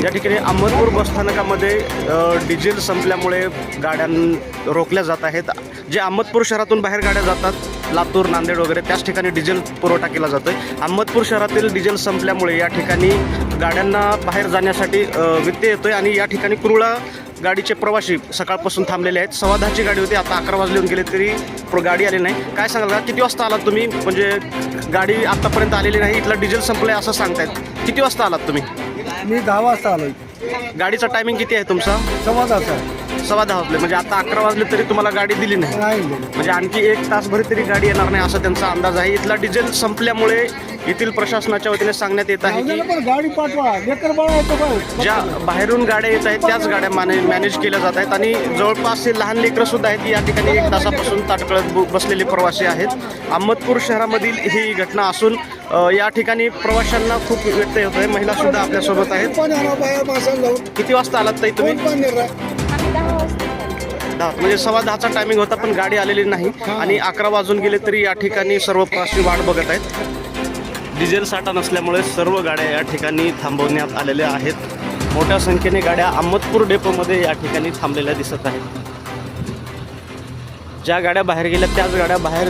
या ठिकाणी अहमदपूर बसस्थानकामध्ये डिझेल संपल्यामुळे गाड्या रोखल्या जात आहेत. जे अहमदपूर शहरातून बाहेर गाड्या जातात, लातूर, नांदेड वगैरे, त्याच ठिकाणी डिझेल पुरवठा केला जातोय. अहमदपूर शहरातील डिझेल संपल्यामुळे या ठिकाणी गाड्यांना बाहेर जाण्यासाठी व्यत्यय येतोय आणि या ठिकाणी कुरुळा गाडीचे प्रवासी सकाळपासून थांबलेले आहेत. 10:15ची गाडी होती, आता 11 वाजले गेले तरी गाडी आली नाही. काय सांगाल का, किती वाजता आलात तुम्ही? म्हणजे गाडी आतापर्यंत आलेली नाही, इथला डिझेल संपलाय असं सांगतायत. किती वाजता आलात तुम्ही? मी 10 वाजता आलो. गाडीचा टायमिंग किती आहे तुमचा? 10:15 वाजले, म्हणजे आता 11 वाजले तरी तुम्हाला गाडी दिली नाही. म्हणजे आणखी 1 तासभर तरी गाडी येणार नाही असा त्यांचा अंदाज आहे. इथला डिझेल संपल्यामुळे येथील प्रशासनाच्या वतीने सांगण्यात येत आहे की गाडी पाठवा, ज्या बाहेरून गाड्या येत आहेत त्याच गाड्या मॅनेज केल्या जात आहेत आणि जवळपास हे लहान लेकरं सुद्धा आहेत. या ठिकाणी 1 तासापासून ताटकळत बसलेले प्रवासी आहेत. अहमदपूर शहरामधील ही घटना असून या ठिकाणी प्रवाशांना खूप व्यत्यय होत आहे. महिला सुद्धा आपल्यासोबत आहेत. किती वाजता आलात ताई तुम्ही? 10, म्हणजे 10:15चा टायमिंग होता पण गाडी आलेली नाही आणि 11 वाजून गेले तरी या ठिकाणी सर्व प्रवासी वाट बघत आहेत. डिझेल साठा नसल्यामुळे सर्व गाड्या या ठिकाणी थांबवण्यात आलेल्या आहेत. मोठ्या संख्येने गाड्या अहमदपूर डेपोमध्ये या ठिकाणी थांबलेल्या दिसत आहेत. ज्या गाड्या बाहेर गेल्या त्याच गाड्या बाहेर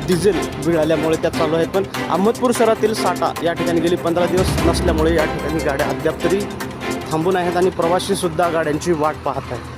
डिझेल मिळाल्यामुळे त्या चालू आहेत. पण अहमदपूर शहरातील साठा या ठिकाणी गेली 15 दिवस नसल्यामुळे या ठिकाणी गाड्या अद्याप तरी थांबून आहेत आणि प्रवासीसुद्धा गाड्यांची वाट पाहत आहेत.